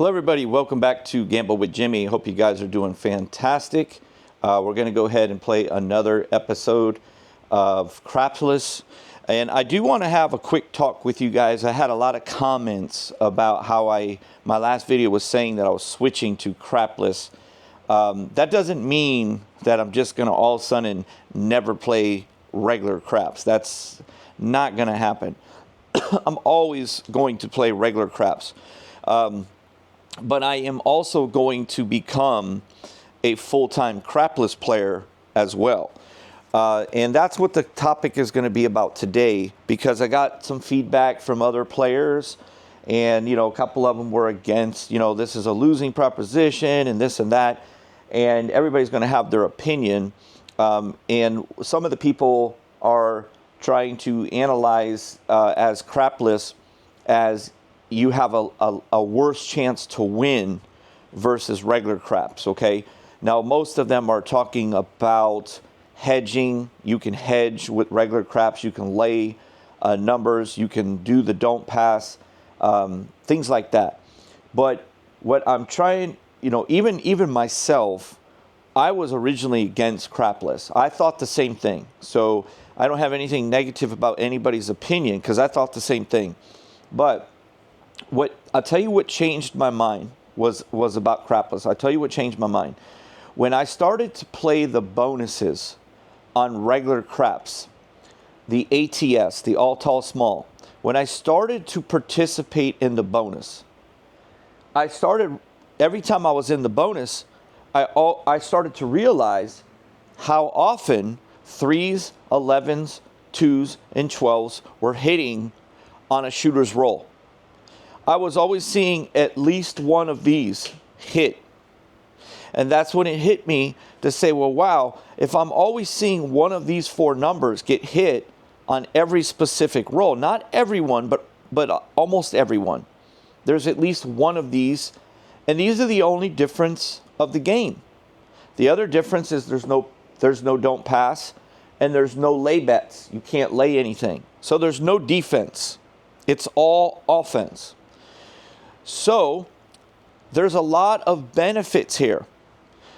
Hello everybody, welcome back to Gamble with Jimmy. Hope you guys are doing fantastic. We're going to go ahead and play another episode of Crapless. And I do want to have a quick talk with you guys. I had a lot of comments about how my last video was saying that I was switching to Crapless. That doesn't mean that I'm just going to all of a sudden never play regular craps. That's not going to happen. I'm always going to play regular craps. But I am also going to become a full-time crapless player as well. And that's what the topic is going to be about today, because I got some feedback from other players, and, you know, a couple of them were against, you know, this is a losing proposition and this and that, and everybody's going to have their opinion. And some of the people are trying to analyze as crapless as you have a worse chance to win versus regular craps, okay? Now, most of them are talking about hedging. You can hedge with regular craps. You can lay numbers. You can do the don't pass, things like that. But what I'm trying, you know, even myself, I was originally against crapless. I thought the same thing. So I don't have anything negative about anybody's opinion, because I thought the same thing. But I'll tell you what changed my mind was about crapless. I'll tell you what changed my mind. When I started to play the bonuses on regular craps, the ATS, the all tall small, when I started to participate in the bonus, every time I was in the bonus, I started to realize how often 3s, 11s, 2s, and 12s were hitting on a shooter's roll. I was always seeing at least one of these hit. And that's when it hit me to say, well, wow, if I'm always seeing one of these four numbers get hit on every specific roll, not everyone, but almost everyone, there's at least one of these. And these are the only difference of the game. The other difference is there's no don't pass, and there's no lay bets. You can't lay anything. So there's no defense. It's all offense. So there's a lot of benefits here.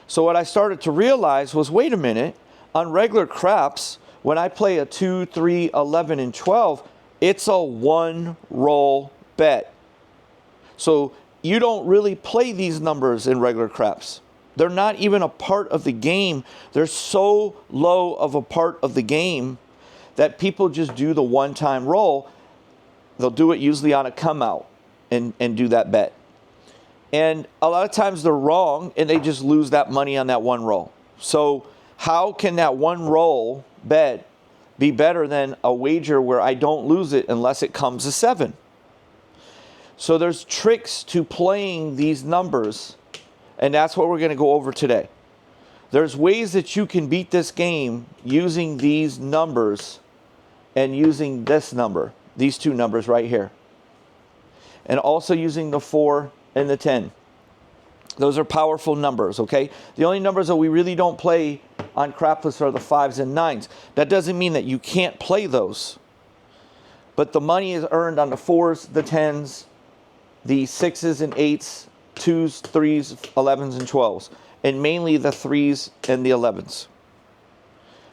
So what I started to realize was, wait a minute, on regular craps, when I play a 2, 3, 11, and 12, it's a one roll bet. So you don't really play these numbers in regular craps. They're not even a part of the game. They're so low of a part of the game that people just do the one-time roll. They'll do it usually on a come out and do that bet. And a lot of times they're wrong, and they just lose that money on that one roll. So how can that one roll bet be better than a wager where I don't lose it unless it comes a 7? So there's tricks to playing these numbers, and that's what we're going to go over today. There's ways that you can beat this game using these numbers and using this number, these two numbers right here. And also using the 4 and the 10. Those are powerful numbers, okay? The only numbers that we really don't play on crapless are the 5s and 9s. That doesn't mean that you can't play those. But the money is earned on the 4s, the 10s, the 6s and 8s, 2s, 3s, 11s, and 12s. And mainly the 3s and the 11s.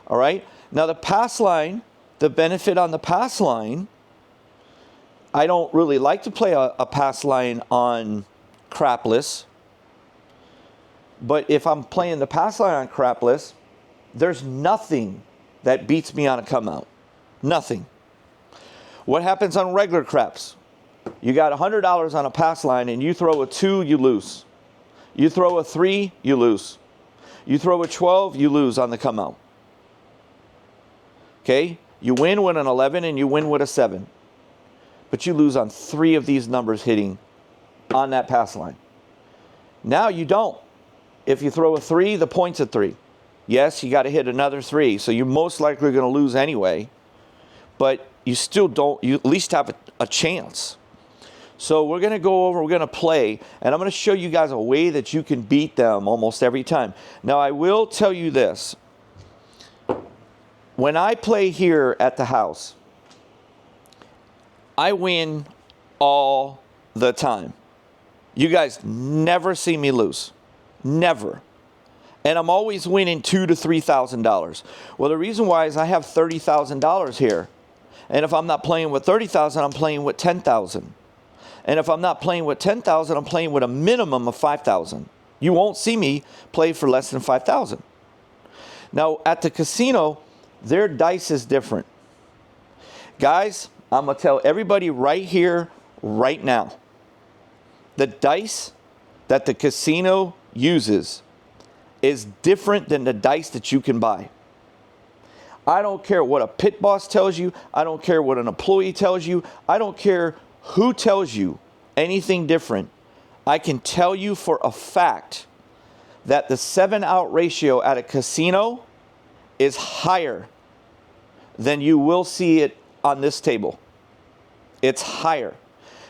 All right? Now the pass line, the benefit on the pass line, I don't really like to play a pass line on crapless. But if I'm playing the pass line on crapless, there's nothing that beats me on a come out. Nothing. What happens on regular craps? You got $100 on a pass line, and you throw a 2, you lose. You throw a 3, you lose. You throw a 12, you lose on the come out. Okay? You win with an 11 and you win with a 7. But you lose on 3 of these numbers hitting on that pass line. Now you don't. If you throw a 3, the point's at 3. Yes, you got to hit another 3, so you're most likely going to lose anyway. But you still don't, you at least have a chance. So we're going to go over, we're going to play, and I'm going to show you guys a way that you can beat them almost every time. Now I will tell you this. When I play here at the house, I win all the time. You guys never see me lose. Never. And I'm always winning $2,000 to $3,000. Well, the reason why is I have $30,000 here. And if I'm not playing with $30,000, I'm playing with $10,000. And if I'm not playing with $10,000, I'm playing with a minimum of $5,000. You won't see me play for less than $5,000. Now, at the casino, their dice is different. Guys, I'm going to tell everybody right here, right now, the dice that the casino uses is different than the dice that you can buy. I don't care what a pit boss tells you. I don't care what an employee tells you. I don't care who tells you anything different. I can tell you for a fact that the 7-out ratio at a casino is higher than you will see it on this table. It's higher.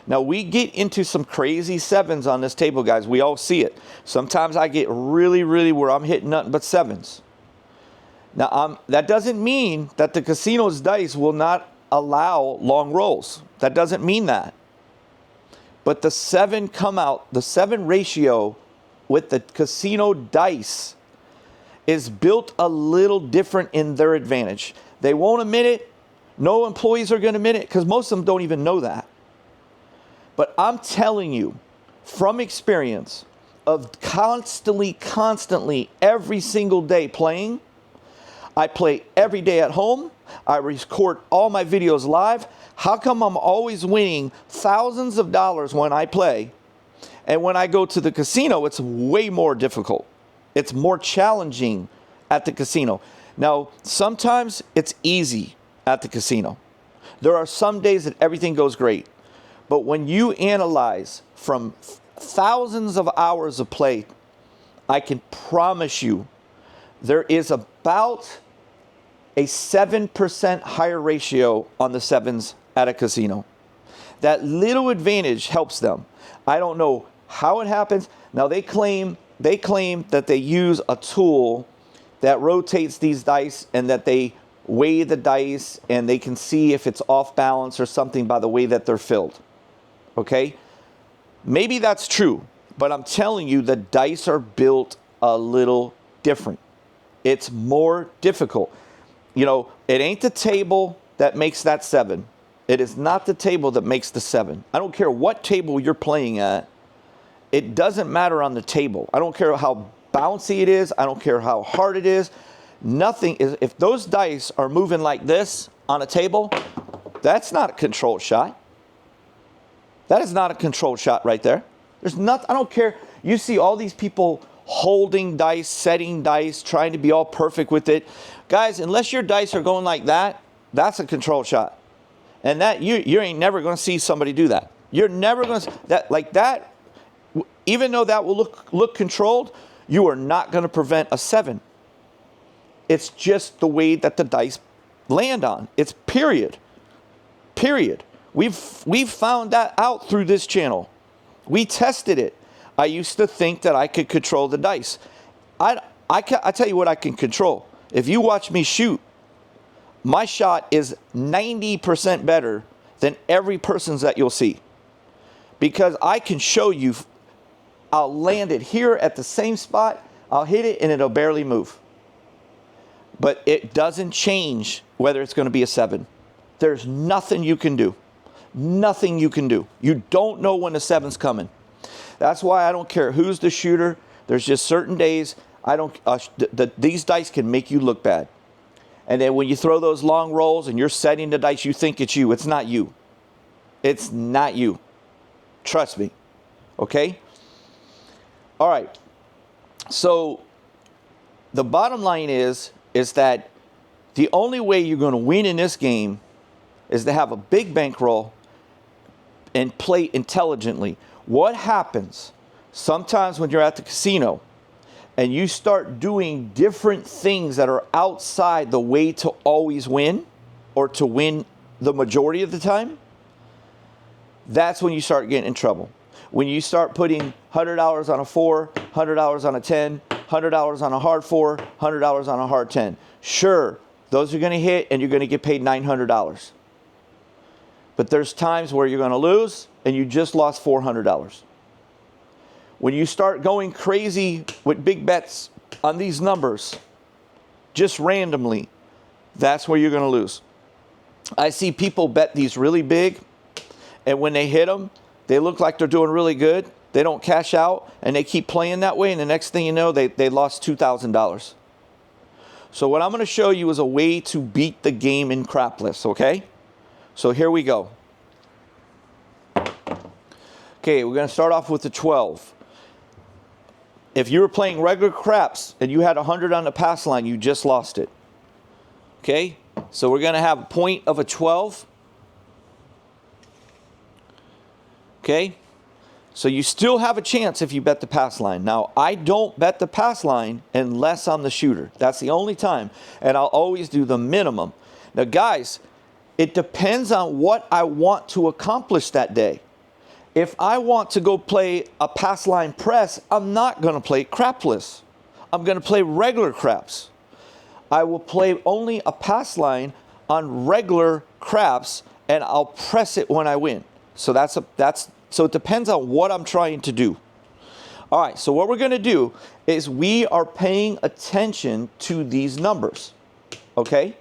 Now, we get into some crazy 7s on this table, guys. We all see it. Sometimes I get really where I'm hitting nothing but 7s. Now, that doesn't mean that the casino's dice will not allow long rolls. That doesn't mean that. But the 7 ratio with the casino dice is built a little different in their advantage. They won't admit it. No employees are going to admit it because most of them don't even know that. But I'm telling you from experience of constantly, every single day playing. I play every day at home. I record all my videos live. How come I'm always winning thousands of dollars when I play? And when I go to the casino, it's way more difficult. It's more challenging at the casino. Now, sometimes it's easy at the casino. There are some days that everything goes great. But when you analyze from thousands of hours of play, I can promise you there is about a 7% higher ratio on the 7s at a casino. That little advantage helps them. I don't know how it happens. Now they claim that they use a tool that rotates these dice and that they weigh the dice and they can see if it's off balance or something by the way that they're filled. Okay? Maybe that's true, but I'm telling you the dice are built a little different. It's more difficult. You know, it ain't the table that makes that 7. It is not the table that makes the 7. I don't care what table you're playing at. It doesn't matter on the table. I don't care how bouncy it is. I don't care how hard it is. Nothing is, if those dice are moving like this on a table, that's not a controlled shot. That is not a controlled shot right there. There's not, I don't care. You see all these people holding dice, setting dice, trying to be all perfect with it. Guys, unless your dice are going like that, that's a controlled shot. And that you ain't never going to see somebody do that. You're never going to that like that. Even though that will look controlled, you are not going to prevent a 7. It's just the way that the dice land on. It's period. Period. We've found that out through this channel. We tested it. I used to think that I could control the dice. I tell you what I can control. If you watch me shoot, my shot is 90% better than every person's that you'll see. Because I can show you, I'll land it here at the same spot, I'll hit it and it'll barely move. But it doesn't change whether it's going to be a 7. There's nothing you can do. Nothing you can do. You don't know when the 7's coming. That's why I don't care who's the shooter. There's just certain days these dice can make you look bad. And then when you throw those long rolls and you're setting the dice, you think it's you. It's not you. It's not you. Trust me. Okay? All right. So the bottom line is that the only way you're going to win in this game is to have a big bankroll and play intelligently. What happens sometimes when you're at the casino and you start doing different things that are outside the way to always win or to win the majority of the time? That's when you start getting in trouble. When you start putting $100 on a 4, $100 on a 10, $100 on a hard 4, $100 on a hard 10. Sure, those are going to hit and you're going to get paid $900. But there's times where you're going to lose and you just lost $400. when you start going crazy with big bets on these numbers, just randomly, that's where you're going to lose. I see people bet these really big, and when they hit them, they look like they're doing really good. They don't cash out, and they keep playing that way, and the next thing you know, they lost $2,000. So what I'm going to show you is a way to beat the game in crapless, okay? So here we go. Okay, we're going to start off with the 12. If you were playing regular craps and you had 100 on the pass line, you just lost it. Okay, so we're going to have a point of a 12. Okay, so you still have a chance if you bet the pass line. Now, I don't bet the pass line unless I'm the shooter. That's the only time, and I'll always do the minimum. Now, guys, it depends on what I want to accomplish that day. If I want to go play a pass line press, I'm not going to play crapless. I'm going to play regular craps. I will play only a pass line on regular craps, and I'll press it when I win. So so it depends on what I'm trying to do. All right, so what we're going to do is we are paying attention to these numbers, okay?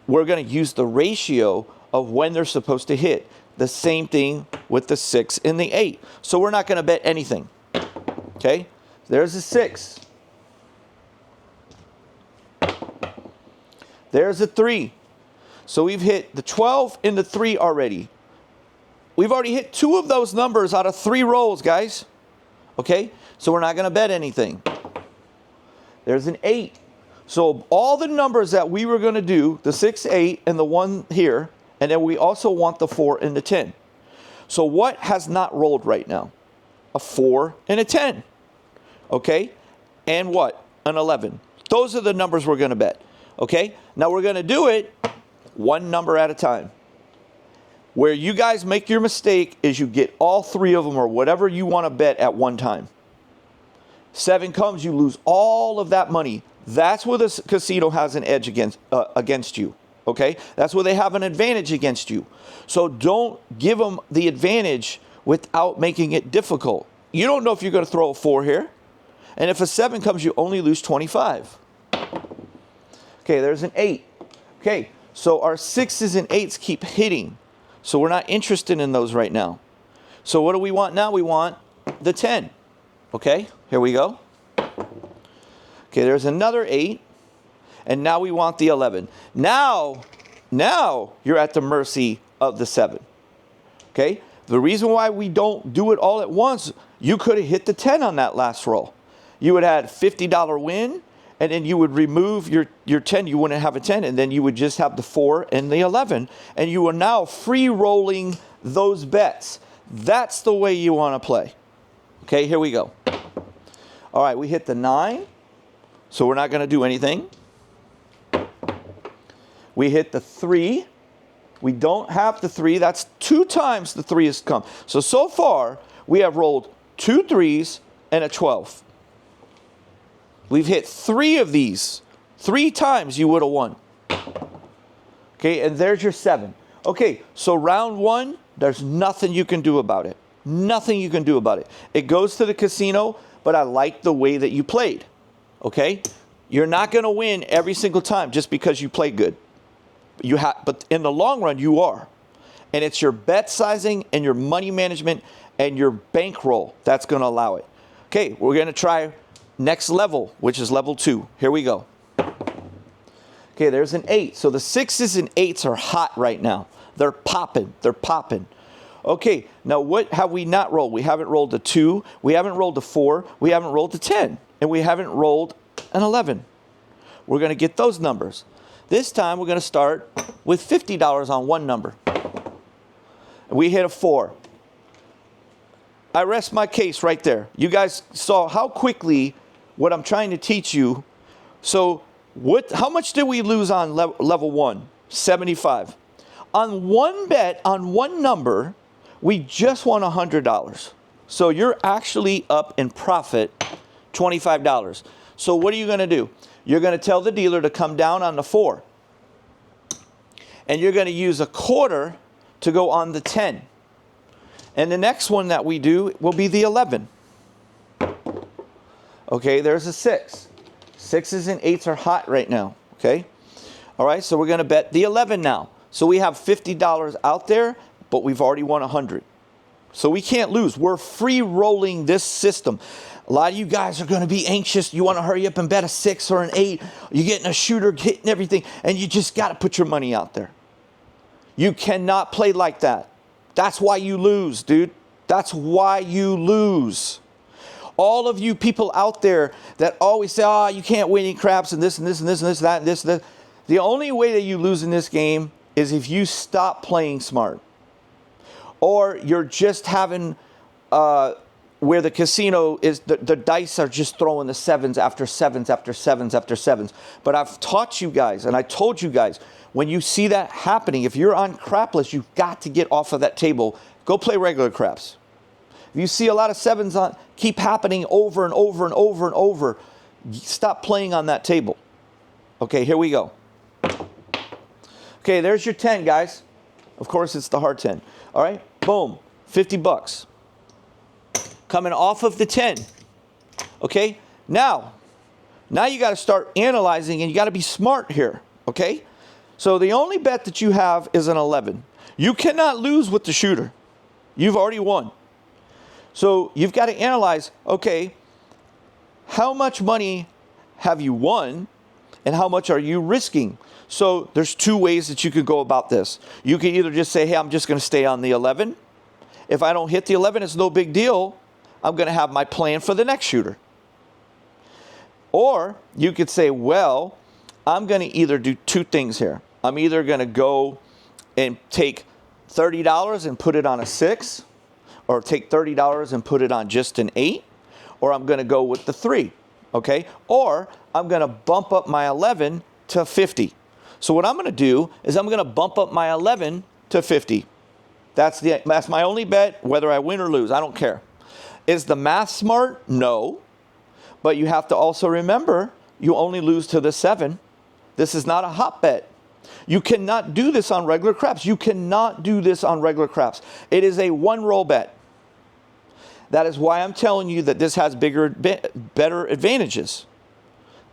We're going to use the ratio of when they're supposed to hit. The same thing with the 6 and the 8. So we're not going to bet anything, okay? There's a 6. There's a 3. So we've hit the 12 and the 3 already. We've already hit 2 of those numbers out of 3 rolls, guys. Okay? So we're not going to bet anything. There's an 8. So all the numbers that we were going to do, the 6, 8, and the 1 here, and then we also want the 4 and the 10. So what has not rolled right now? A 4 and a 10. Okay? And what? An 11. Those are the numbers we're going to bet. Okay? Now we're going to do it one number at a time. Where you guys make your mistake is you get all 3 of them or whatever you want to bet at one time. 7 comes, you lose all of that money. That's where the casino has an edge against you. Okay? That's where they have an advantage against you. So don't give them the advantage without making it difficult. You don't know if you're going to throw a 4 here. And if a 7 comes, you only lose 25. Okay, there's an 8. Okay, so our 6s and 8s keep hitting. So we're not interested in those right now. So what do we want now? We want the 10. Okay, here we go. Okay, there's another 8. And now we want the 11. Now you're at the mercy of the 7. Okay, the reason why we don't do it all at once, you could have hit the 10 on that last roll. You would have had $50 win, and then you would remove your 10. You wouldn't have a 10, and then you would just have the 4 and the 11. And you are now free rolling those bets. That's the way you want to play. Okay, here we go. All right, we hit the 9. So we're not going to do anything. We hit the 3. We don't have the 3. That's 2 times the 3 has come. So far, we have rolled 2 3s and a 12. We've hit 3 of these. 3 times you would have won. Okay, and there's your 7. Okay, so round 1, there's nothing you can do about it. Nothing you can do about it. It goes to the casino, but I like the way that you played. Okay? You're not going to win every single time just because you play good. But in the long run, you are. And it's your bet sizing and your money management and your bankroll that's going to allow it. Okay, we're going to try next level, which is level 2. Here we go. Okay, there's an 8. So the 6s and 8s are hot right now. They're popping. They're popping. Okay, now what have we not rolled? We haven't rolled a 2. We haven't rolled a 4. We haven't rolled a 10. And we haven't rolled an 11. We're going to get those numbers. This time we're going to start with $50 on one number. We hit a 4. I rest my case right there. You guys saw how quickly what I'm trying to teach you. So how much did we lose on level 1? 75. On one bet, on one number, we just won $100. So you're actually up in profit $25. So what are you going to do? You're going to tell the dealer to come down on the 4. And you're going to use a quarter to go on the 10. And the next one that we do will be the 11. Okay, there's a 6. 6s and 8s are hot right now. Okay. All right, so we're going to bet the 11 now. So we have $50 out there, but we've already won 100. So we can't lose. We're free rolling this system. A lot of you guys are going to be anxious. You want to hurry up and bet a 6 or an 8. You're getting a shooter, hitting everything, and you just got to put your money out there. You cannot play like that. That's why you lose, dude. That's why you lose. All of you people out there that always say, oh, you can't win any craps and this and this and this and this and that and this and this. The only way that you lose in this game is if you stop playing smart. Or you're just having where the casino is, the dice are just throwing the 7s after 7s after 7s after 7s. But I've taught you guys, and I told you guys, when you see that happening, if you're on crapless, you've got to get off of that table. Go play regular craps. If you see a lot of 7s on, keep happening over and over and over and over, stop playing on that table. Okay, here we go. Okay, there's your 10, guys. Of course, it's the hard 10. All right, boom, $50. Coming off of the 10. Okay, now you got to start analyzing, and you got to be smart here. Okay, so the only bet that you have is an 11. You cannot lose with the shooter. You've already won. So you've got to analyze, okay, how much money have you won and how much are you risking? So there's two ways that you could go about this. You could either just say, hey, I'm just going to stay on the 11. If I don't hit the 11, it's no big deal. I'm going to have my plan for the next shooter. Or you could say, well, I'm going to either do two things here. I'm either going to go and take $30 and put it on a 6, or take $30 and put it on just an 8, or I'm going to go with the 3, okay? Or I'm going to bump up my 11 to 50. So what I'm going to do is I'm going to bump up my 11 to 50. That's my only bet, whether I win or lose. I don't care. Is the math smart? No. But you have to also remember, you only lose to the 7. This is not a hot bet. You cannot do this on regular craps. You cannot do this on regular craps. It is a one-roll bet. That is why I'm telling you that this has better advantages.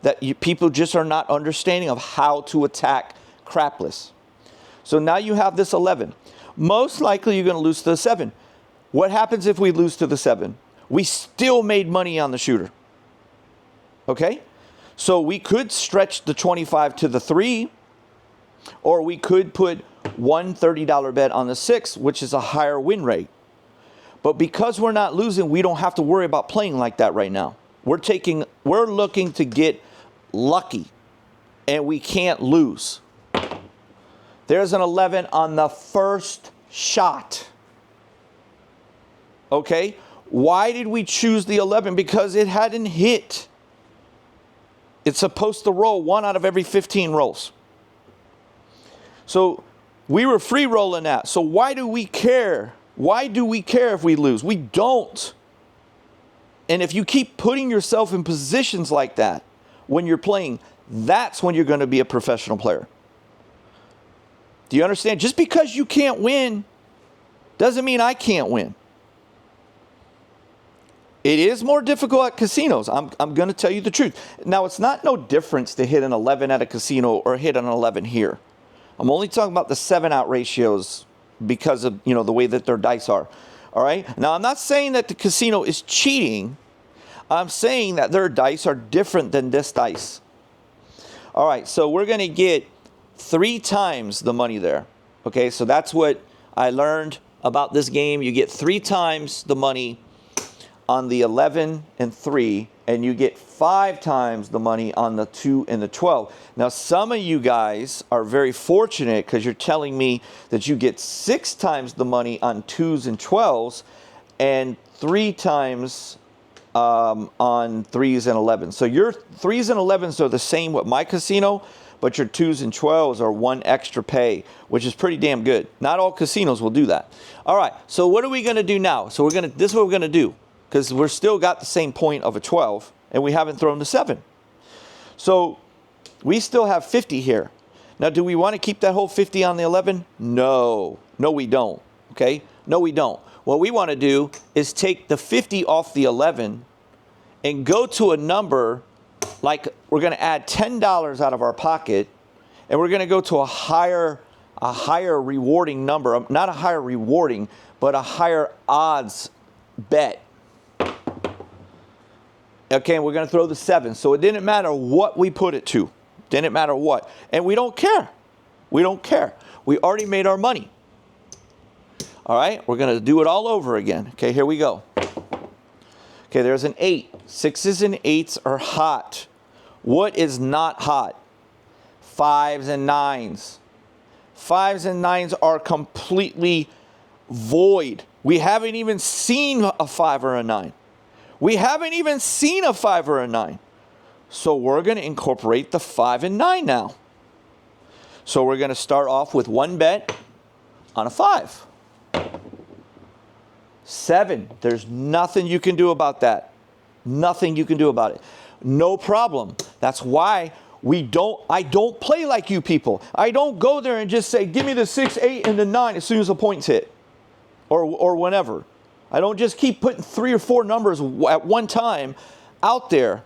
That people just are not understanding of how to attack crapless. So now you have this 11. Most likely you're going to lose to the 7. What happens if we lose to the 7? We still made money on the shooter. Okay? So we could stretch the 25 to the 3, or we could put one $30 bet on the 6, which is a higher win rate. But because we're not losing, we don't have to worry about playing like that right now. We're looking to get lucky, and we can't lose. There's an 11 on the first shot. Okay? Why did we choose the 11? Because it hadn't hit. It's supposed to roll 1 out of every 15 rolls. So we were free rolling that. So why do we care? Why do we care if we lose? We don't. And if you keep putting yourself in positions like that when you're playing, that's when you're going to be a professional player. Do you understand? Just because you can't win doesn't mean I can't win. It is more difficult at casinos. I'm going to tell you the truth. Now, it's not no difference to hit an 11 at a casino or hit an 11 here. I'm only talking about the 7-out ratios because of, the way that their dice are. All right? Now, I'm not saying that the casino is cheating. I'm saying that their dice are different than this dice. All right, so we're going to get 3 times the money there. Okay, so that's what I learned about this game. You get 3 times the money on the 11 and 3, and you get 5 times the money on the 2 and the 12. Now, some of you guys are very fortunate because you're telling me that you get 6 times the money on 2s and 12s and 3 times on 3s and 11s. So your 3s and 11s are the same with my casino, but your 2s and 12s are 1 extra pay, which is pretty damn good. Not all casinos will do that. All right, so what are we going to do now? So this is what we're going to do, because we're still got the same point of a 12, and we haven't thrown the 7. So we still have 50 here. Now, do we want to keep that whole 50 on the 11? No. No, we don't. Okay? No, we don't. What we want to do is take the 50 off the 11 and go to a number like we're going to add $10 out of our pocket, and we're going to go to a higher rewarding number, not a higher rewarding, but a higher odds bet. Okay, and we're going to throw the 7. So it didn't matter what we put it to. Didn't matter what. And we don't care. We don't care. We already made our money. All right, we're going to do it all over again. Okay, here we go. Okay, there's an 8. 6s and 8s are hot. What is not hot? 5s and 9s. 5s and 9s are completely void. We haven't even seen a 5 or a 9. We haven't even seen a 5 or a 9. So we're going to incorporate the 5 and 9 now. So we're going to start off with one bet on a 5. 7. There's nothing you can do about that. Nothing you can do about it. No problem. That's why I don't play like you people. I don't go there and just say, give me the 6, 8, and the 9 as soon as the point's hit. Or whenever. I don't just keep putting 3 or 4 numbers at one time out there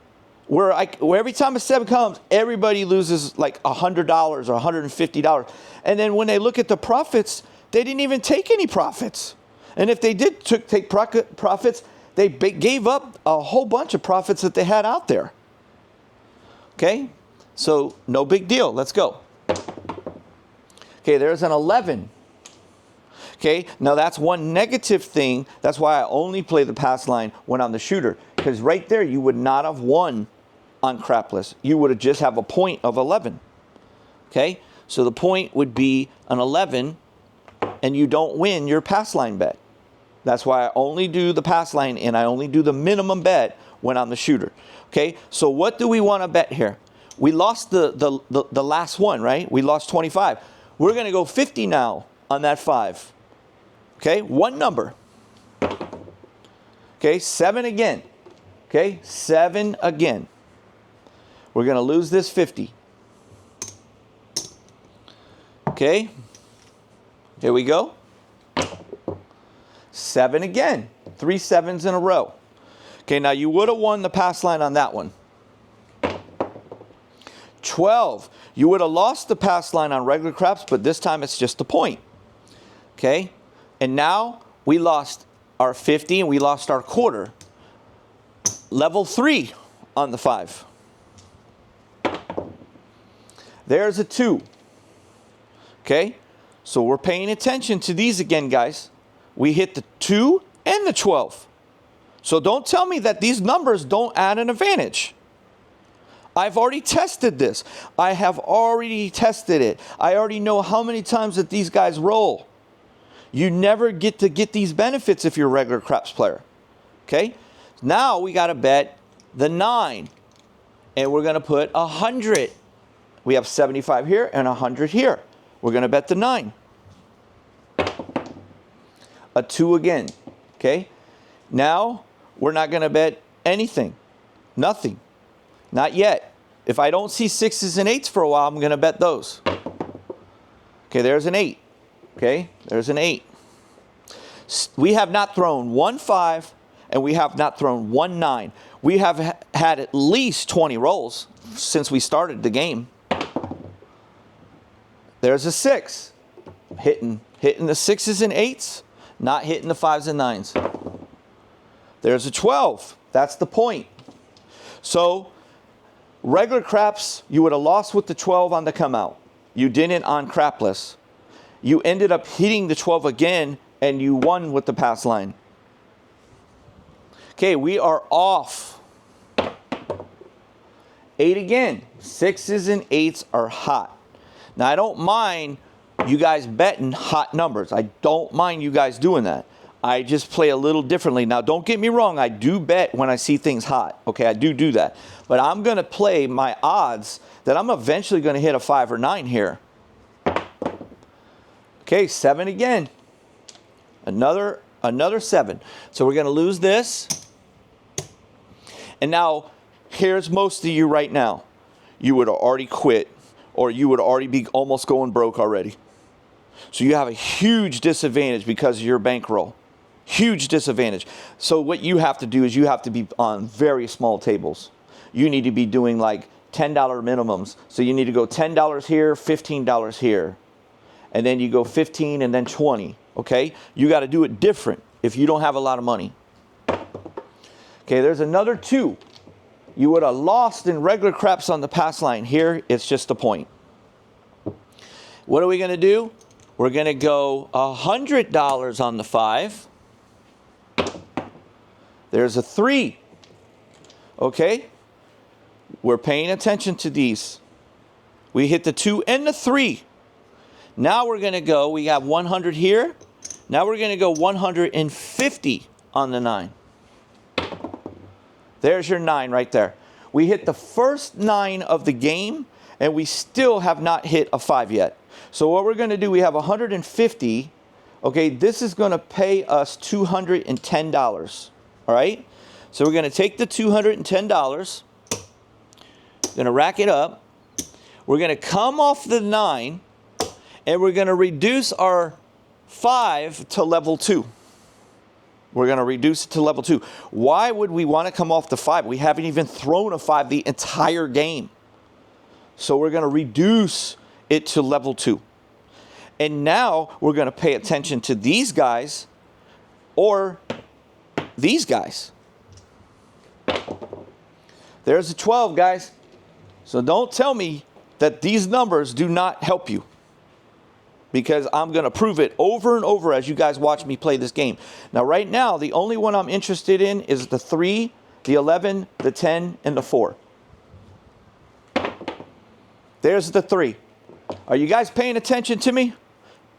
where every time a 7 comes, everybody loses like $100 or $150. And then when they look at the profits, they didn't even take any profits. And if they did take profits, they gave up a whole bunch of profits that they had out there. Okay? So no big deal. Let's go. Okay, there's an 11. Okay, now that's one negative thing. That's why I only play the pass line when I'm the shooter. Because right there, you would not have won on crapless. You would have just have a point of 11. Okay, so the point would be an 11, and you don't win your pass line bet. That's why I only do the pass line, and I only do the minimum bet when I'm the shooter. Okay, so what do we want to bet here? We lost the last one, right? We lost 25. We're going to go 50 now on that 5. Okay, one number. Okay, 7 again. Okay, 7 again. We're going to lose this 50. Okay, here we go. 7 again. 3 7s in a row. Okay, now you would have won the pass line on that one. 12. You would have lost the pass line on regular craps, but this time it's just a point. Okay, and now we lost our 50 and we lost our quarter. Level 3 on the 5. There's a 2. Okay, so we're paying attention to these again, guys. We hit the 2 and the 12. So don't tell me that these numbers don't add an advantage. I've already tested this. I have already tested it. I already know how many times that these guys roll. You never get to get these benefits if you're a regular craps player. Okay? Now we got to bet the 9. And we're going to put 100. We have 75 here and 100 here. We're going to bet the 9. A 2 again. Okay? Now we're not going to bet anything. Nothing. Not yet. If I don't see 6s and 8s for a while, I'm going to bet those. Okay, there's an 8. Okay, there's an 8. We have not thrown 1 5, and we have not thrown 1 9. We have had at least 20 rolls since we started the game. There's a 6. Hitting the 6s and 8s, not hitting the 5s and 9s. There's a 12. That's the point. So, regular craps, you would have lost with the 12 on the come out. You didn't on crapless. You ended up hitting the 12 again, and you won with the pass line. Okay, we are off. 8 again. 6s and 8s are hot. Now, I don't mind you guys betting hot numbers. I don't mind you guys doing that. I just play a little differently. Now, don't get me wrong. I do bet when I see things hot. Okay, I do that. But I'm going to play my odds that I'm eventually going to hit a 5 or 9 here. Okay, 7 again. Another 7. So we're going to lose this. And now, here's most of you right now. You would have already quit, or you would already be almost going broke already. So you have a huge disadvantage because of your bankroll. Huge disadvantage. So what you have to do is you have to be on very small tables. You need to be doing like $10 minimums. So you need to go $10 here, $15 here. And then you go 15 and then 20. Okay? You got to do it different if you don't have a lot of money. Okay, there's another 2. You would have lost in regular craps on the pass line. Here, it's just a point. What are we going to do? We're going to go $100 on the 5. There's a 3. Okay? We're paying attention to these. We hit the 2 and the 3. Now we're going to go, we have 100 here. Now we're going to go 150 on the 9. There's your 9 right there. We hit the first 9 of the game, and we still have not hit a 5 yet. So what we're going to do, we have 150. Okay, this is going to pay us $210. All right? So we're going to take the $210. Going to rack it up. We're going to come off the 9, and we're going to reduce our 5 to level 2. We're going to reduce it to level 2. Why would we want to come off the 5? We haven't even thrown a 5 the entire game. So we're going to reduce it to level 2. And now we're going to pay attention to these guys or these guys. There's a 12, guys. So don't tell me that these numbers do not help you, because I'm going to prove it over and over as you guys watch me play this game. Now, right now, the only one I'm interested in is the 3, the 11, the 10, and the 4. There's the 3. Are you guys paying attention to me?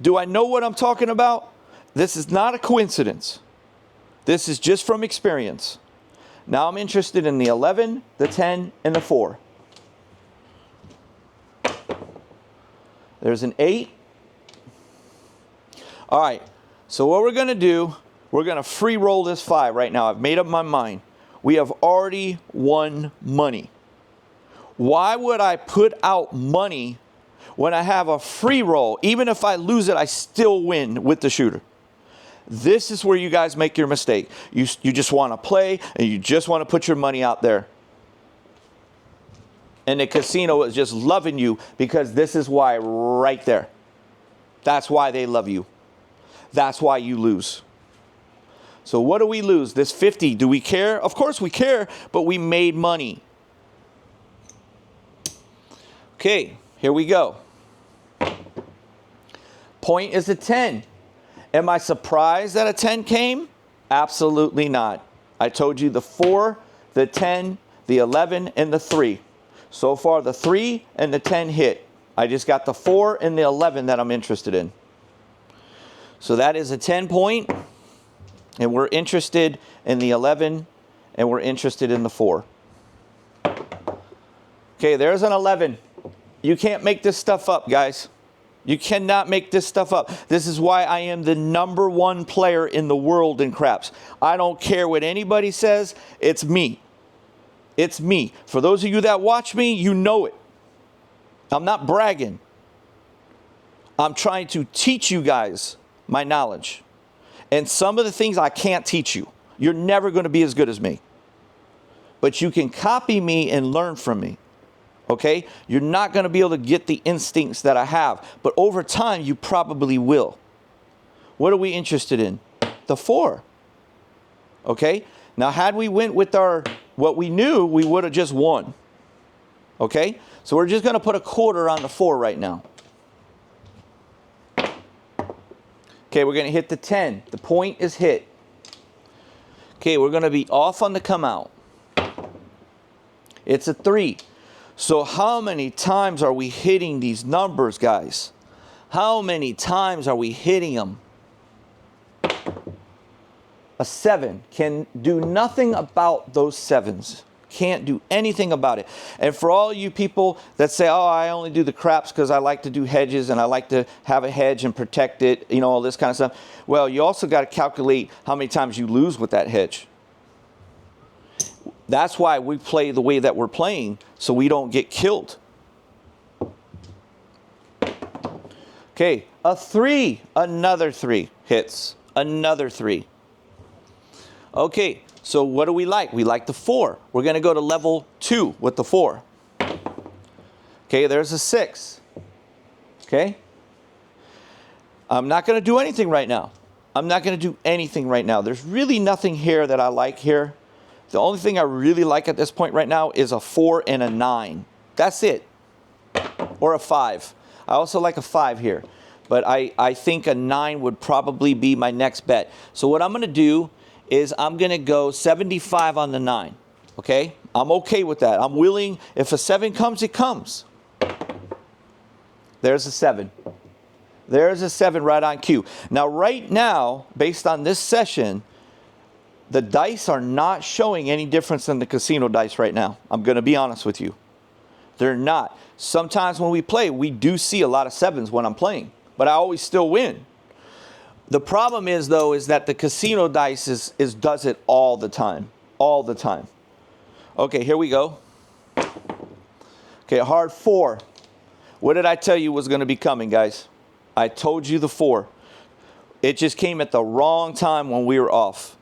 Do I know what I'm talking about? This is not a coincidence. This is just from experience. Now I'm interested in the 11, the 10, and the 4. There's an 8. All right, so what we're going to do, we're going to free roll this 5 right now. I've made up my mind. We have already won money. Why would I put out money when I have a free roll? Even if I lose it, I still win with the shooter. This is where you guys make your mistake. You just want to play, and you just want to put your money out there. And the casino is just loving you, because this is why right there. That's why they love you. That's why you lose. So what do we lose? This 50, do we care? Of course we care, but we made money. Okay, here we go. Point is a 10. Am I surprised that a 10 came? Absolutely not. I told you the 4, the 10, the 11, and the 3. So far, the 3 and the 10 hit. I just got the 4 and the 11 that I'm interested in. So that is a 10 point. And we're interested in the 11, and we're interested in the 4. Okay, there's an 11. You can't make this stuff up, guys. You cannot make this stuff up. This is why I am the #1 player in the world in craps. I don't care what anybody says. It's me. It's me. For those of you that watch me, you know it. I'm not bragging. I'm trying to teach you guys my knowledge. And some of the things I can't teach you. You're never going to be as good as me. But you can copy me and learn from me. Okay? You're not going to be able to get the instincts that I have. But over time, you probably will. What are we interested in? The 4. Okay? Now, had we went with what we knew, we would have just won. Okay? So we're just going to put a quarter on the 4 right now. Okay, we're going to hit the 10. The point is hit. Okay, we're going to be off on the come out. It's a 3. So how many times are we hitting these numbers, guys? How many times are we hitting them? A 7 can do nothing about those 7s. Can't do anything about it. And for all you people that say, oh, I only do the craps because I like to do hedges and I like to have a hedge and protect it, you know, all this kind of stuff. Well, you also got to calculate how many times you lose with that hedge. That's why we play the way that we're playing, so we don't get killed. Okay, a 3, another 3 hits, another 3. Okay, so what do we like? We like the 4. We're going to go to level 2 with the 4. Okay, there's a 6. Okay? I'm not going to do anything right now. I'm not going to do anything right now. There's really nothing here that I like here. The only thing I really like at this point right now is a 4 and a 9. That's it. Or a 5. I also like a 5 here. But I think a 9 would probably be my next bet. So what I'm going to do is I'm going to go 75 on the 9. Okay? I'm okay with that. I'm willing. If a 7 comes, it comes. There's a 7. There's a 7 right on cue. Now, right now, based on this session, the dice are not showing any difference than the casino dice right now. I'm going to be honest with you. They're not. Sometimes when we play, we do see a lot of 7s when I'm playing. But I always still win. The problem is, though, is that the casino dice does it all the time. All the time. Okay, here we go. Okay, hard 4. What did I tell you was going to be coming, guys? I told you the 4. It just came at the wrong time when we were off.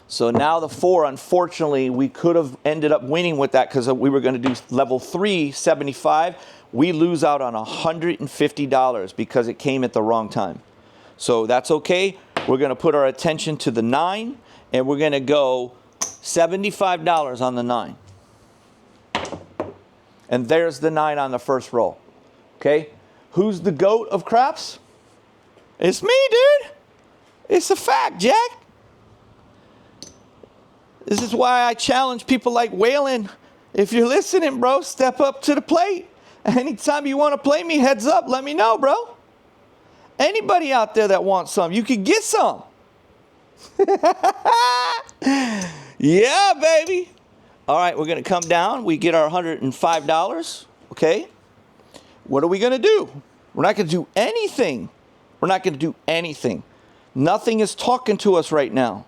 So now the 4, unfortunately, we could have ended up winning with that because we were going to do level 3, 75. We lose out on $150 because it came at the wrong time. So that's okay. We're going to put our attention to the 9, and we're going to go $75 on the 9. And there's the 9 on the first roll. Okay? Who's the GOAT of craps? It's me, dude. It's a fact, Jack. This is why I challenge people like Waylon. If you're listening, bro, step up to the plate. Anytime you want to play me, heads up, let me know, bro. Anybody out there that wants some, you can get some. Yeah, baby. All right, we're going to come down. We get our $105, okay? What are we going to do? We're not going to do anything. We're not going to do anything. Nothing is talking to us right now.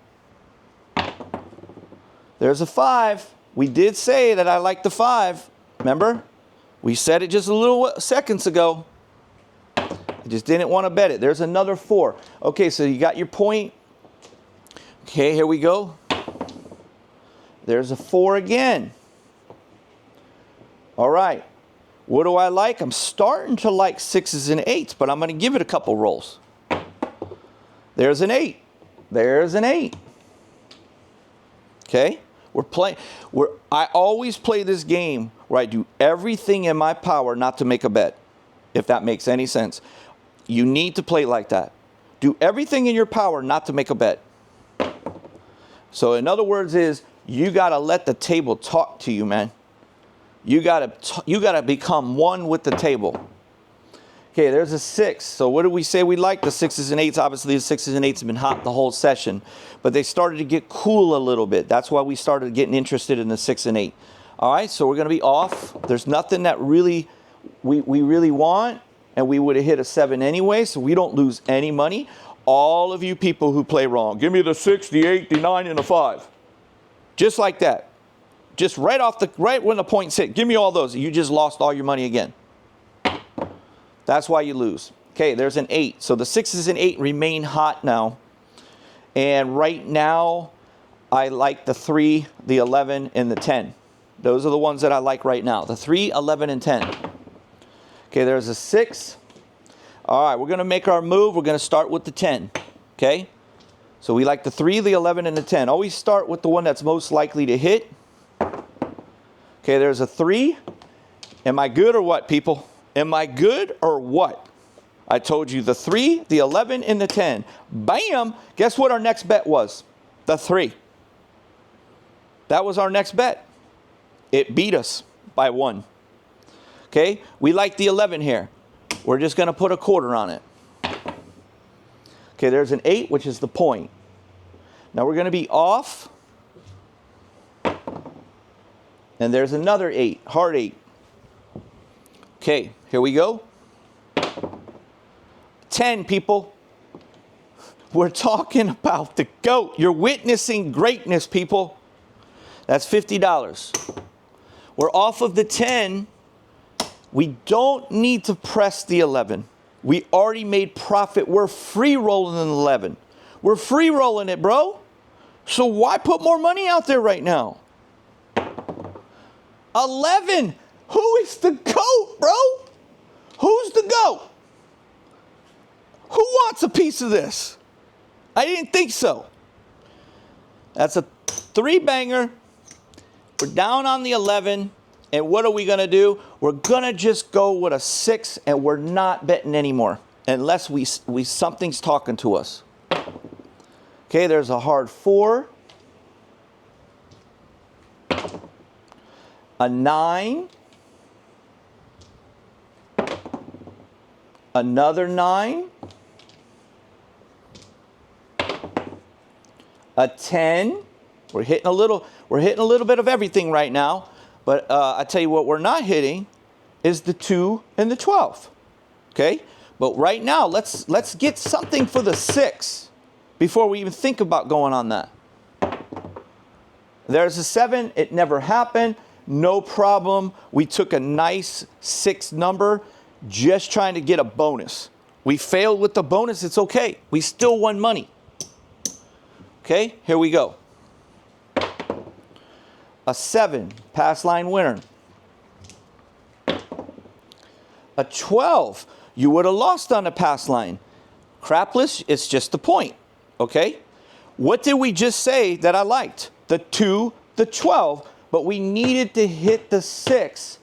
There's a 5. We did say that I like the 5. Remember? We said it just a little seconds ago. I just didn't want to bet it. There's another 4. Okay, so you got your point. Okay, here we go. There's a 4 again. All right. What do I like? I'm starting to like 6s and 8s, but I'm going to give it a couple rolls. There's an 8. There's an 8. Okay? I always play this game where I do everything in my power not to make a bet, if that makes any sense. You need to play like that. Do everything in your power not to make a bet. So in other words is, you got to let the table talk to you, man. You got to become one with the table. Okay, there's a 6. So what do we say we like? The 6s and 8s. Obviously, the 6s and 8s have been hot the whole session. But they started to get cool a little bit. That's why we started getting interested in the 6 and 8. All right, so we're going to be off. There's nothing that really we really want. And we would have hit a 7 anyway, so we don't lose any money. All of you people who play wrong, give me the 6, the 8, the 9, and the 5. Just like that. Just right when the point's hit. Give me all those. You just lost all your money again. That's why you lose. Okay, there's an 8. So the 6s and 8 remain hot now. And right now, I like the 3, the 11, and the 10. Those are the ones that I like right now. The 3, 11, and 10. Okay, there's a 6. All right, we're going to make our move. We're going to start with the 10. Okay? So we like the 3, the 11, and the 10. Always start with the one that's most likely to hit. Okay, there's a 3. Am I good or what, people? Am I good or what? I told you the 3, the 11, and the 10. Bam! Guess what our next bet was? The 3. That was our next bet. It beat us by 1. Okay, we like the 11 here. We're just going to put a quarter on it. Okay, there's an 8, which is the point. Now we're going to be off. And there's another 8, hard 8. Okay, here we go. 10, people. We're talking about the GOAT. You're witnessing greatness, people. That's $50. We're off of the 10. We don't need to press the 11. We already made profit. We're free rolling an 11. We're free rolling it, bro. So why put more money out there right now? 11. Who is the GOAT, bro? Who's the GOAT? Who wants a piece of this? I didn't think so. That's a 3-banger. We're down on the 11. And what are we going to do? We're going to just go with a 6, and we're not betting anymore unless we something's talking to us. Okay, there's a hard 4. A 9. Another 9. A 10. We're hitting a little bit of everything right now. But I tell you what we're not hitting is the 2 and the 12. Okay? But right now, let's get something for the 6 before we even think about going on that. There's a 7. It never happened. No problem. We took a nice 6 number, just trying to get a bonus. We failed with the bonus. It's okay. We still won money. Okay? Here we go. A 7, pass line winner. A 12, you would have lost on the pass line. Crapless, it's just the point. Okay? What did we just say that I liked? The 2, the 12, but we needed to hit the 6.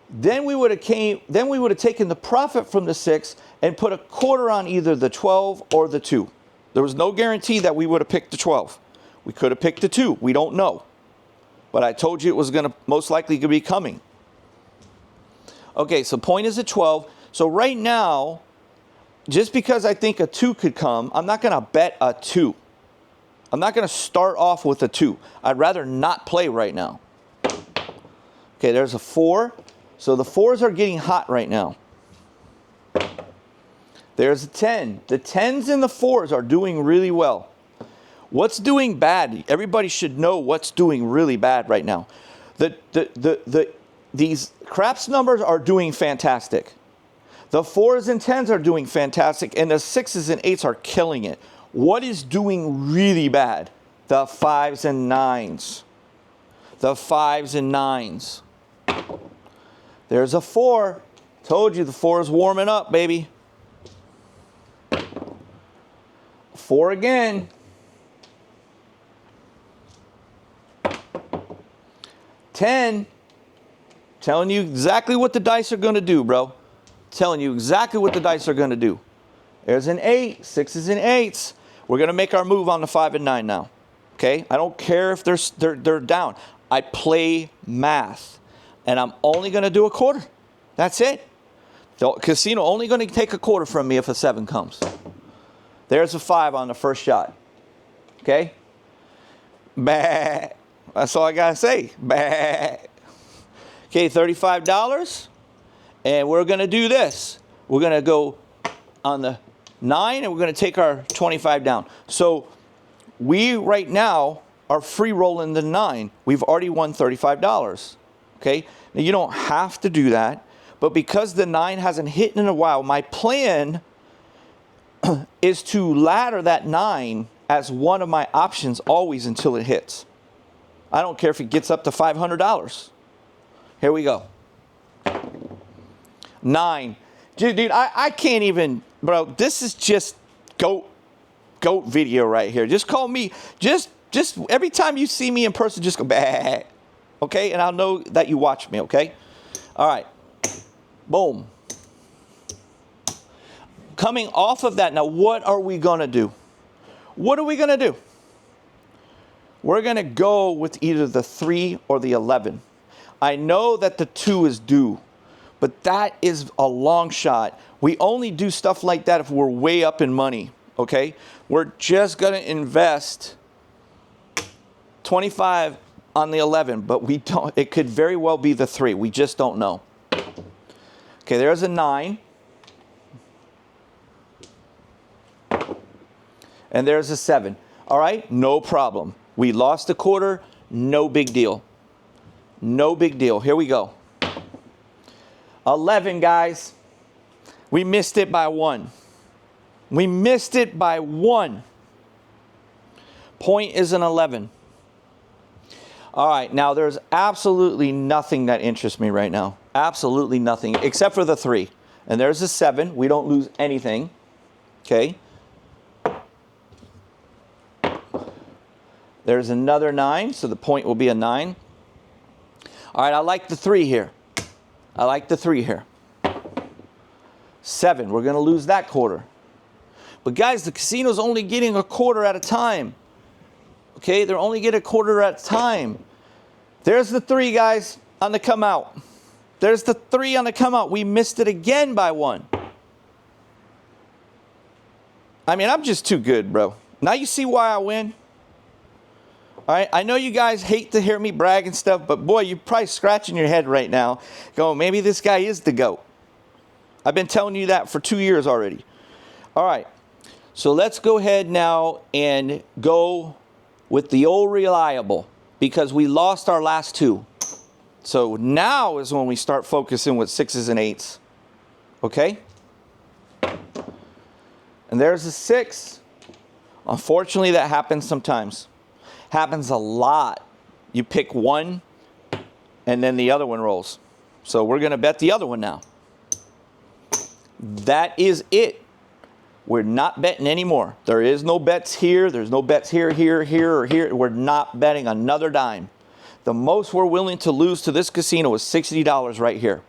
Then we would have taken the profit from the 6 and put a quarter on either the 12 or the 2. There was no guarantee that we would have picked the 12. We could have picked the 2. We don't know. But I told you it was going to most likely be coming. Okay, so point is a 12. So right now, just because I think a 2 could come, I'm not going to bet a 2. I'm not going to start off with a 2. I'd rather not play right now. Okay, there's a 4. So the 4s are getting hot right now. There's a 10. The 10s and the 4s are doing really well. What's doing bad? Everybody should know what's doing really bad right now. These craps numbers are doing fantastic. The 4s and 10s are doing fantastic, and the 6s and 8s are killing it. What is doing really bad? The 5s and 9s. The 5s and 9s. There's a 4. Told you the 4 is warming up, baby. 4 again. 10. Telling you exactly what the dice are going to do, bro. Telling you exactly what the dice are going to do. There's an 8. 6s and 8s. We're going to make our move on the 5 and 9 now. Okay? I don't care if they're down. I play math. And I'm only going to do a quarter. That's it. The casino only going to take a quarter from me if a 7 comes. There's a 5 on the first shot. Okay? Bah. That's all I got to say. Bah. Okay, $35. And we're going to do this. We're going to go on the 9 and we're going to take our 25 down. So we right now are free rolling the 9. We've already won $35. Okay? Now you don't have to do that. But because the 9 hasn't hit in a while, my plan is to ladder that 9 as one of my options always until it hits. I don't care if it gets up to $500. Here we go. 9. Dude, I can't even, bro, this is just goat video right here. Just call me, just every time you see me in person, just go, bah. Okay? And I'll know that you watch me, okay? All right. Boom. Coming off of that, now what are we going to do? What are we going to do? We're going to go with either the 3 or the 11. I know that the 2 is due, but that is a long shot. We only do stuff like that if we're way up in money, okay? We're just going to invest 25 on the 11, but we don't. It could very well be the 3. We just don't know. Okay, there's a 9. And there's a 7. All right, no problem. We lost a quarter, no big deal. No big deal. Here we go. 11, guys. We missed it by 1. We missed it by 1. Point is an 11. All right, now there's absolutely nothing that interests me right now. Absolutely nothing, except for the 3. And there's a 7. We don't lose anything. Okay. There's another 9, so the point will be a 9. All right, I like the 3 here. I like the 3 here. 7, we're going to lose that quarter. But guys, the casino's only getting a quarter at a time. Okay, they're only getting a quarter at a time. There's the 3, guys, on the come out. There's the 3 on the come out. We missed it again by 1. I mean, I'm just too good, bro. Now you see why I win? All right, I know you guys hate to hear me brag and stuff, but boy, you're probably scratching your head right now going, maybe this guy is the GOAT. I've been telling you that for 2 years already. All right, so let's go ahead now and go with the old reliable because we lost our last 2. So now is when we start focusing with 6s and 8s. Okay? And there's a 6. Unfortunately, that happens sometimes. Happens a lot. You pick one and then the other one rolls. So we're going to bet the other one now. That is it. We're not betting anymore. There is no bets here. There's no bets here, here, here, or here. We're not betting another dime. The most we're willing to lose to this casino is $60 right here.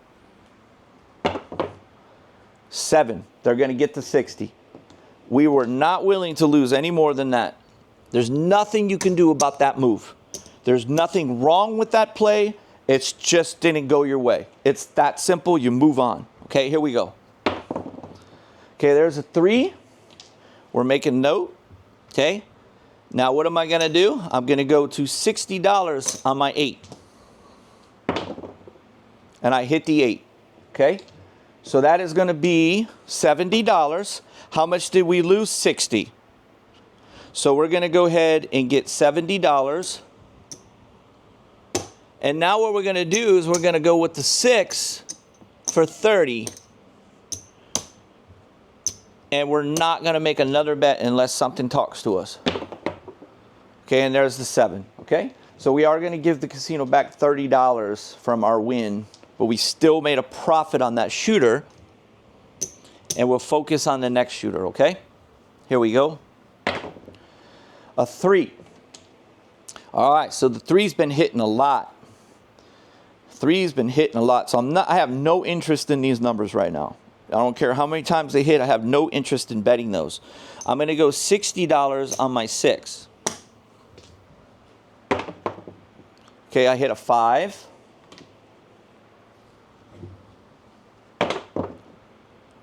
7. They're going to get to 60. We were not willing to lose any more than that. There's nothing you can do about that move. There's nothing wrong with that play. It's just didn't go your way. It's that simple. You move on. Okay, here we go. Okay, there's a 3. We're making note. Okay. Now what am I going to do? I'm going to go to $60 on my 8. And I hit the 8. Okay. So that is going to be $70. How much did we lose? 60. So we're going to go ahead and get $70. And now what we're going to do is we're going to go with the 6 for 30. And we're not going to make another bet unless something talks to us. Okay, and there's the 7. Okay, so we are going to give the casino back $30 from our win, but we still made a profit on that shooter. And we'll focus on the next shooter, okay? Here we go. A 3. All right, so the 3's been hitting a lot. 3's been hitting a lot. So I have no interest in these numbers right now. I don't care how many times they hit. I have no interest in betting those. I'm going to go $60 on my 6. Okay, I hit a 5.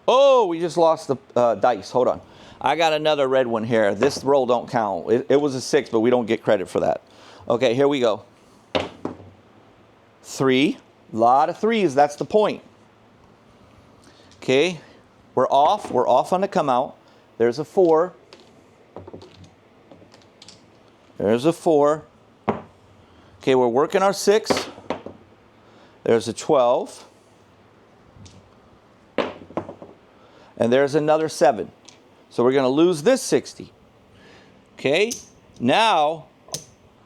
Oh, we just lost the dice. Hold on. I got another red one here. This roll don't count. It was a 6, but we don't get credit for that. Okay, here we go. 3. A lot of 3s. That's the point. Okay, we're off. We're off on the come out. There's a 4. There's a 4. Okay, we're working our 6. There's a 12. And there's another 7. So we're going to lose this 60. Okay, now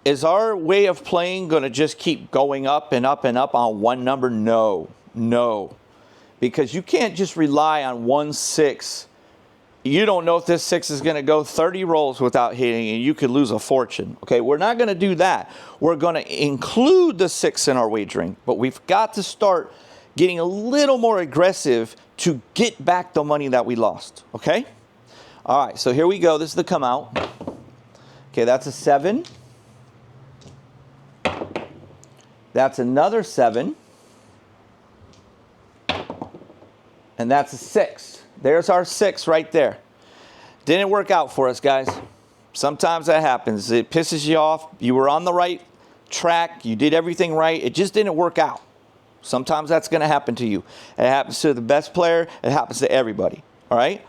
is our way of playing going to just keep going up and up and up on one number? No, no. Because you can't just rely on one 6. You don't know if this 6 is going to go 30 rolls without hitting, and you could lose a fortune. Okay, we're not going to do that. We're going to include the 6 in our wagering, but we've got to start getting a little more aggressive to get back the money that we lost. Okay? All right, so here we go. This is the come out. Okay, that's a 7. That's another 7. And that's a 6. There's our 6 right there. Didn't work out for us, guys. Sometimes that happens. It pisses you off. You were on the right track. You did everything right. It just didn't work out. Sometimes that's going to happen to you. It happens to the best player. It happens to everybody. All right?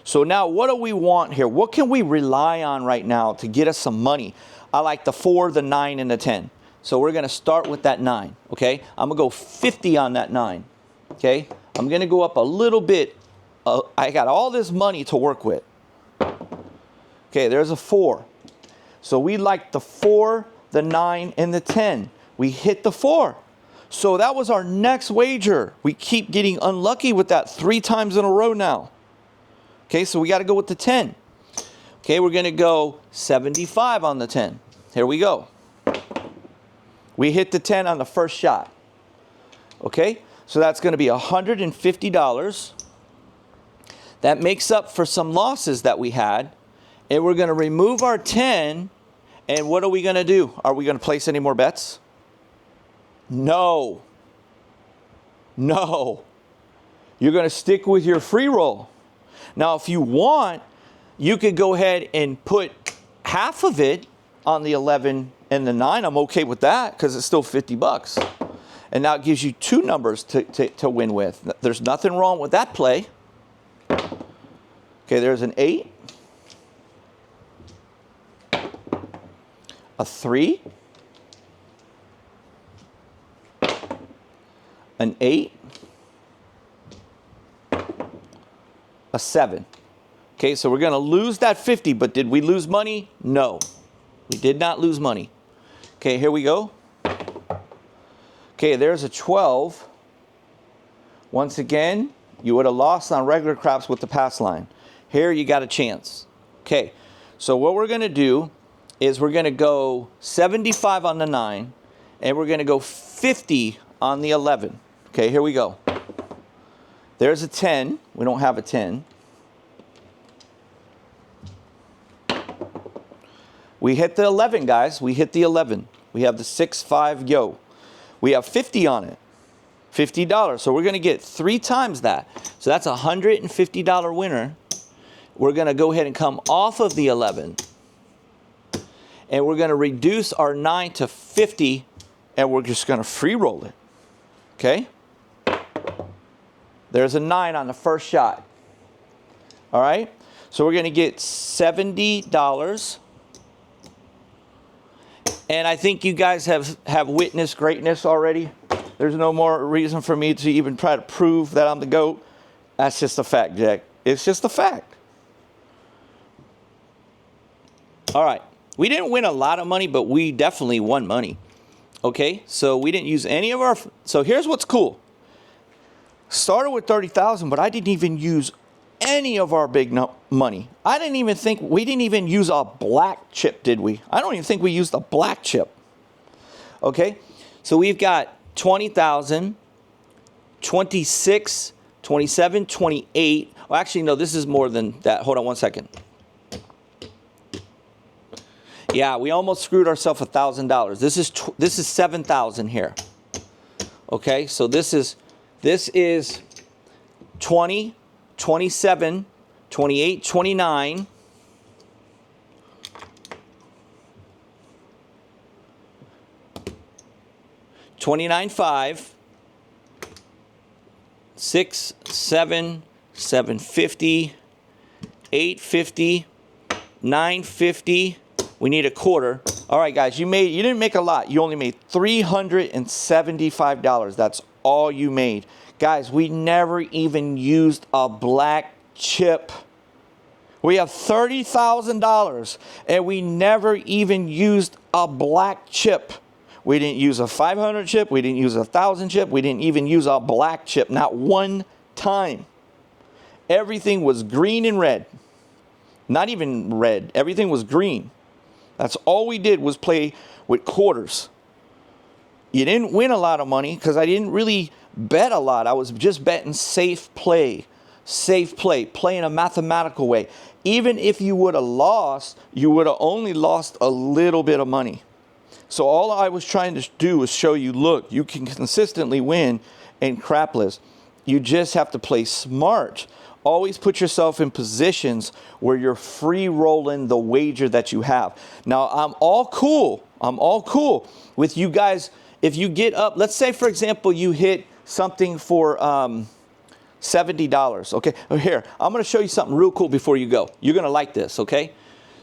So now what do we want here? What can we rely on right now to get us some money? I like the 4, the 9, and the 10. So we're going to start with that 9. Okay? I'm going to go 50 on that 9. Okay? I'm going to go up a little bit. I got all this money to work with. Okay, there's a 4. So we liked the 4, the 9, and the 10. We hit the 4. So that was our next wager. We keep getting unlucky with that 3 times in a row now. Okay, so we got to go with the 10. Okay, we're going to go 75 on the 10. Here we go. We hit the 10 on the first shot. Okay, so that's going to be $150. That makes up for some losses that we had. And we're going to remove our 10. And what are we going to do? Are we going to place any more bets? No. No. You're going to stick with your free roll. Now, if you want, you could go ahead and put half of it on the 11 and the 9. I'm okay with that because it's still $50. And now it gives you 2 numbers to win with. There's nothing wrong with that play. Okay, there's an 8. A 3. An 8. A 7. Okay, so we're going to lose that 50, but did we lose money? No, we did not lose money. Okay, here we go. Okay, there's a 12. Once again, you would have lost on regular craps with the pass line. Here you got a chance. Okay, so what we're going to do is we're going to go 75 on the 9, and we're going to go 50 on the 11. Okay, here we go. There's a 10. We don't have a 10. We hit the 11, guys. We hit the 11. We have the 6-5 yo. We have 50 on it. $50. So we're going to get 3 times that. So that's a $150 winner. We're going to go ahead and come off of the 11. And we're going to reduce our 9 to 50. And we're just going to free roll it. Okay? There's a 9 on the first shot. All right? So we're going to get $70. And I think you guys have witnessed greatness already. There's no more reason for me to even try to prove that I'm the GOAT. That's just a fact, Jack. It's just a fact. All right. We didn't win a lot of money, but we definitely won money. Okay? So we didn't use any of our... So here's what's cool. Started with 30,000, but I didn't even use any of our big money. I didn't even think, we didn't even use a black chip, did we? I don't even think we used a black chip. Okay, so we've got 20,000, 26, 27, 28. Well, actually, no, this is more than that. Hold on one second. Yeah, we almost screwed ourselves $1,000. This is 7,000 here. Okay, so this is 20, 27, 28, 29, 29.5, 6, 7, 750, 850, 950. We need a quarter. All right, guys, you didn't make a lot. You only made $375. That's all you made. Guys, we never even used a black chip. We have $30,000 and we never even used a black chip. We didn't use a 500 chip. We didn't use a 1,000 chip. We didn't even use a black chip. Not one time. Everything was green and red. Not even red. Everything was green. That's all we did was play with quarters. You didn't win a lot of money because I didn't really bet a lot. I was just betting safe play, playing a mathematical way. Even if you would have lost, you would have only lost a little bit of money. So all I was trying to do was show you, look, you can consistently win in crapless. You just have to play smart. Always put yourself in positions where you're free rolling the wager that you have. Now, I'm all cool with you guys. If you get up, let's say, for example, you hit something for $70. Okay, here, I'm going to show you something real cool before you go. You're going to like this, okay?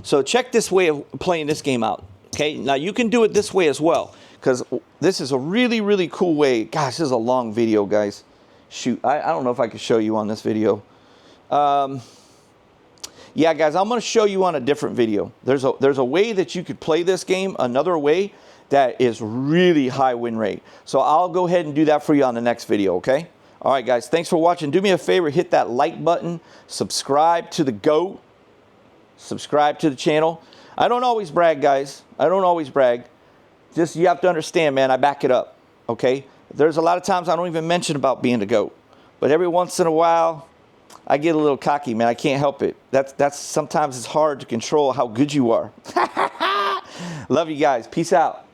So check this way of playing this game out, okay? Now, you can do it this way as well, because this is a really, really cool way. Gosh, this is a long video, guys. Shoot, I don't know if I can show you on this video. Yeah, guys, I'm going to show you on a different video. There's a way that you could play this game, another way that is really high win rate. So I'll go ahead and do that for you on the next video, okay? All right, guys, thanks for watching. Do me a favor, hit that like button, subscribe to the GOAT, subscribe to the channel. I don't always brag, guys. I don't always brag. Just, you have to understand, man, I back it up, okay? There's a lot of times I don't even mention about being the GOAT. But every once in a while, I get a little cocky, man. I can't help it. That's sometimes it's hard to control how good you are. Love you guys. Peace out.